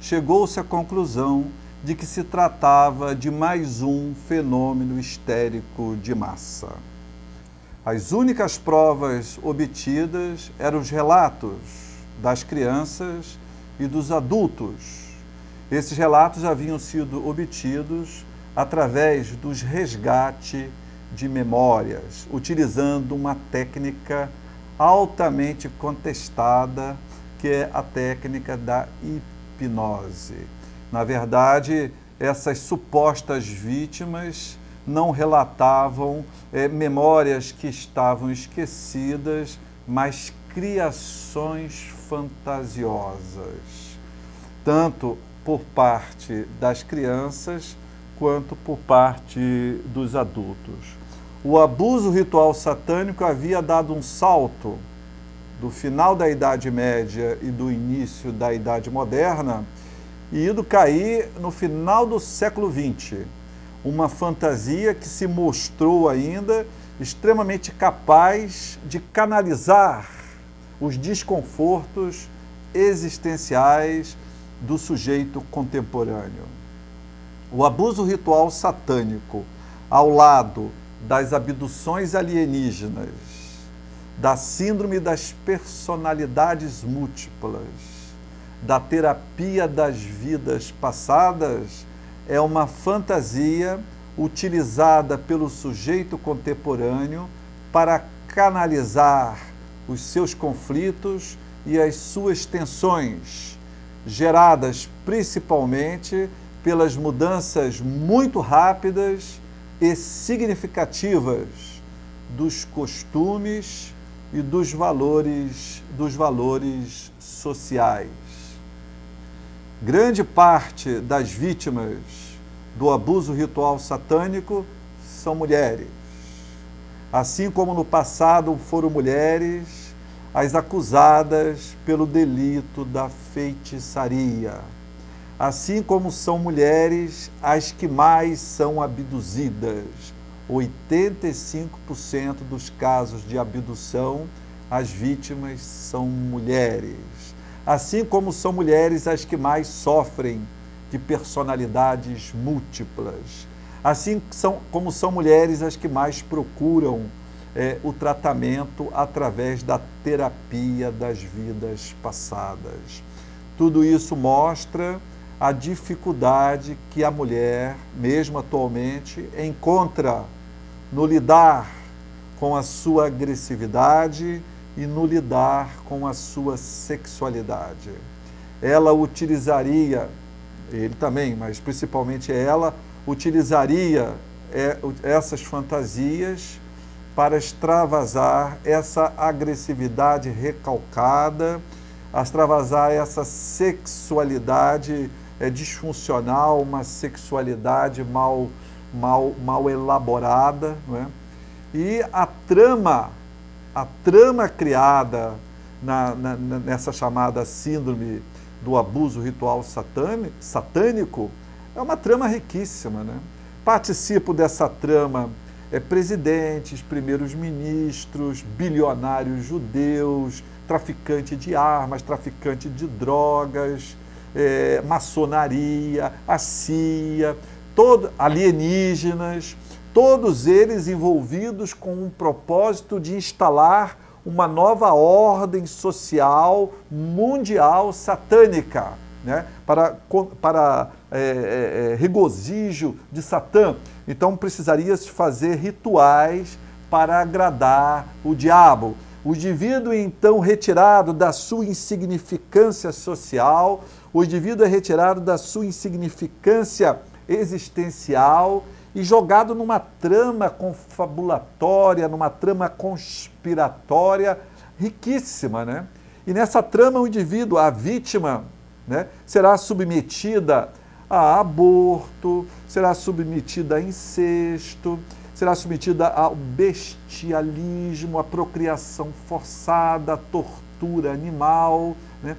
chegou-se à conclusão de que se tratava de mais um fenômeno histérico de massa. As únicas provas obtidas eram os relatos das crianças e dos adultos. Esses relatos haviam sido obtidos através dos resgates de memórias, utilizando uma técnica altamente contestada, que é a técnica da hipnose. Na verdade, essas supostas vítimas não relatavam memórias que estavam esquecidas, mas criações fantasiosas, tanto por parte das crianças quanto por parte dos adultos. O abuso ritual satânico havia dado um salto do final da Idade Média e do início da Idade Moderna e ido cair no final do século XX. Uma fantasia que se mostrou ainda extremamente capaz de canalizar os desconfortos existenciais do sujeito contemporâneo. O abuso ritual satânico, ao lado das abduções alienígenas, da síndrome das personalidades múltiplas, da terapia das vidas passadas, é uma fantasia utilizada pelo sujeito contemporâneo para canalizar os seus conflitos e as suas tensões, geradas principalmente pelas mudanças muito rápidas e significativas dos costumes e dos valores sociais. Grande parte das vítimas do abuso ritual satânico são mulheres. Assim como no passado foram mulheres as acusadas pelo delito da feitiçaria. Assim como são mulheres as que mais são abduzidas. 85% dos casos de abdução, as vítimas são mulheres. Assim como são mulheres as que mais sofrem de personalidades múltiplas. Assim como são mulheres as que mais procuram o tratamento através da terapia das vidas passadas. Tudo isso mostra a dificuldade que a mulher, mesmo atualmente, encontra no lidar com a sua agressividade e no lidar com a sua sexualidade. Ela utilizaria, ele também, mas principalmente ela, utilizaria essas fantasias para extravasar essa agressividade recalcada, extravasar essa sexualidade disfuncional, uma sexualidade mal elaborada, não é? E a trama criada nessa chamada síndrome do abuso ritual satânico é uma trama riquíssima, né? Participam dessa trama presidentes, primeiros ministros, bilionários judeus, traficante de armas, traficante de drogas, maçonaria, a CIA, alienígenas, todos eles envolvidos com um propósito de instalar uma nova ordem social mundial satânica, né? para regozijo de Satã. Então precisaria se fazer rituais para agradar o diabo. O indivíduo, então, retirado da sua insignificância social, o indivíduo é retirado da sua insignificância existencial e jogado numa trama confabulatória, numa trama conspiratória riquíssima, né? E nessa trama o indivíduo, a vítima, né, será submetida a aborto, será submetida a incesto, será submetida ao bestialismo, à procriação forçada, à tortura animal, né?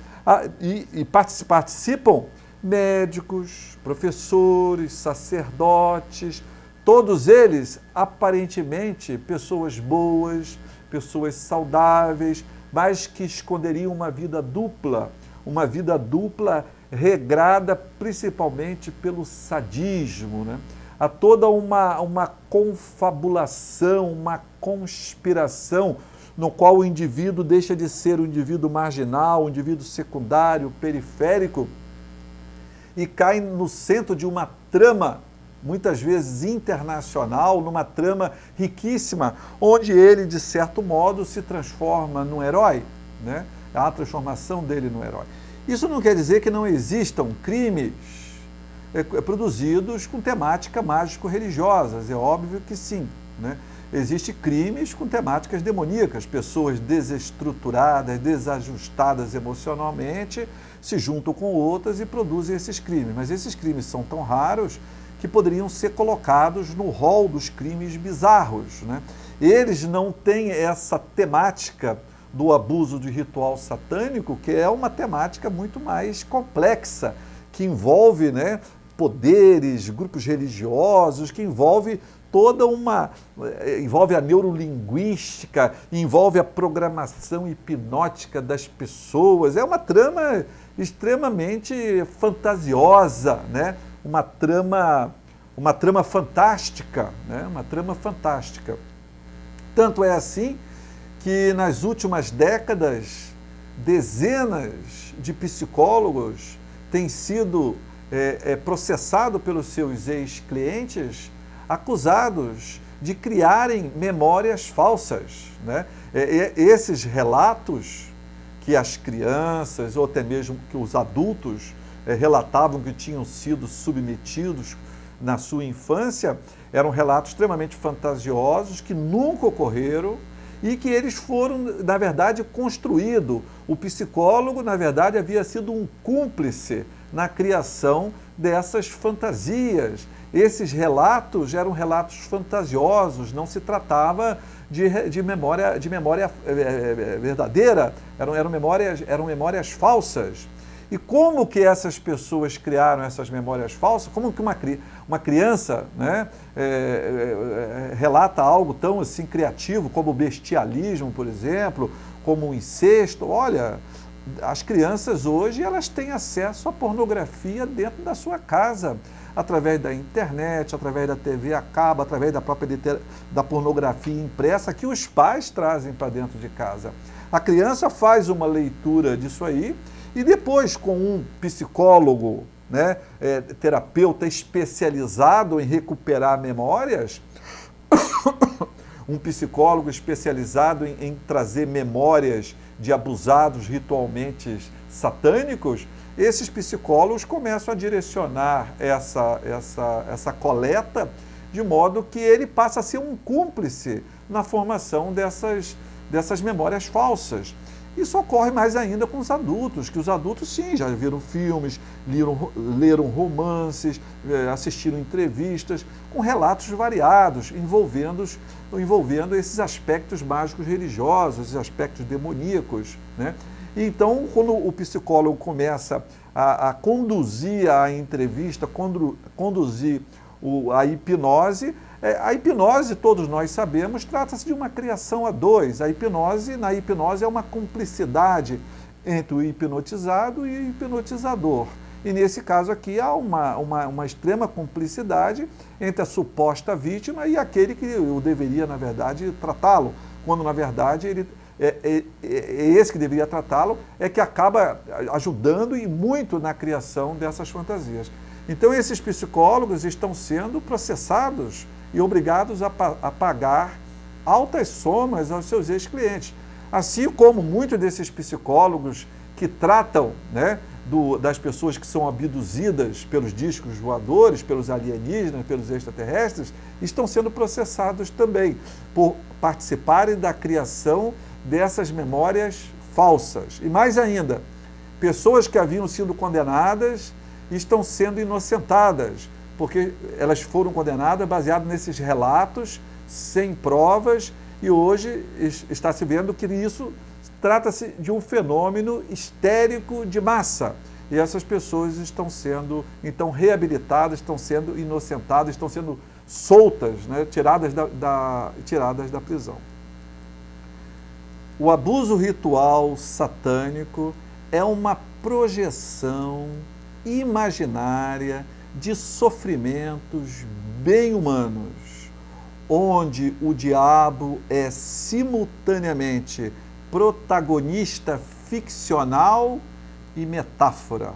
E participam médicos, professores, sacerdotes, todos eles aparentemente pessoas boas, pessoas saudáveis, mas que esconderiam uma vida dupla regrada principalmente pelo sadismo, né? Há toda uma confabulação, uma conspiração, no qual o indivíduo deixa de ser um indivíduo marginal, um indivíduo secundário, periférico, e cai no centro de uma trama, muitas vezes internacional, numa trama riquíssima, onde ele, de certo modo, se transforma num herói, né? Há a transformação dele no herói. Isso não quer dizer que não existam crimes produzidos com temática mágico-religiosas, é óbvio que sim, né? Existem crimes com temáticas demoníacas, pessoas desestruturadas, desajustadas emocionalmente, se juntam com outras e produzem esses crimes. Mas esses crimes são tão raros que poderiam ser colocados no rol dos crimes bizarros, né? Eles não têm essa temática do abuso de ritual satânico, que é uma temática muito mais complexa, que envolve, né, poderes, grupos religiosos, que envolve envolve a neurolinguística, envolve a programação hipnótica das pessoas. É uma trama extremamente fantasiosa, né? Uma trama fantástica, né? Uma trama fantástica. Tanto é assim que nas últimas décadas, dezenas de psicólogos têm sido processados pelos seus ex-clientes, acusados de criarem memórias falsas, né? Esses relatos que as crianças, ou até mesmo que os adultos relatavam que tinham sido submetidos na sua infância, eram relatos extremamente fantasiosos, que nunca ocorreram, e que eles foram, na verdade, construídos. O psicólogo, na verdade, havia sido um cúmplice na criação dessas fantasias. Esses relatos eram relatos fantasiosos, não se tratava de memória verdadeira, eram memórias falsas. E como que essas pessoas criaram essas memórias falsas? Como que uma criança, né, relata algo tão assim criativo como o bestialismo, por exemplo, como o incesto? Olha, as crianças hoje elas têm acesso à pornografia dentro da sua casa, através da internet, através da TV a cabo, através da própria da pornografia impressa que os pais trazem para dentro de casa. A criança faz uma leitura disso aí e depois, com um psicólogo, né, terapeuta especializado em recuperar memórias, um psicólogo especializado em trazer memórias de abusados ritualmente satânicos, esses psicólogos começam a direcionar essa coleta de modo que ele passa a ser um cúmplice na formação dessas memórias falsas. Isso ocorre mais ainda com os adultos, que os adultos, sim, já viram filmes, leram romances, assistiram entrevistas com relatos variados, envolvendo esses aspectos mágicos religiosos, esses aspectos demoníacos, né? Então, quando o psicólogo começa a conduzir a entrevista, conduzir a hipnose, todos nós sabemos, trata-se de uma criação a dois. Na hipnose é uma cumplicidade entre o hipnotizado e o hipnotizador. E nesse caso aqui há uma extrema cumplicidade entre a suposta vítima e aquele que o deveria, na verdade, tratá-lo, quando, na verdade, esse que deveria tratá-lo é que acaba ajudando e muito na criação dessas fantasias. Então, esses psicólogos estão sendo processados e obrigados a pagar altas somas aos seus ex-clientes. Assim como muitos desses psicólogos que tratam, né, das pessoas que são abduzidas pelos discos voadores, pelos alienígenas, pelos extraterrestres, estão sendo processados também por participarem da criação dessas memórias falsas. E mais ainda, pessoas que haviam sido condenadas estão sendo inocentadas, porque elas foram condenadas baseado nesses relatos, sem provas, e hoje está se vendo que isso trata-se de um fenômeno histérico de massa. E essas pessoas estão sendo, então, reabilitadas, estão sendo inocentadas, estão sendo soltas, né, tiradas da prisão. O abuso ritual satânico é uma projeção imaginária de sofrimentos bem humanos, onde o diabo é simultaneamente protagonista ficcional e metáfora.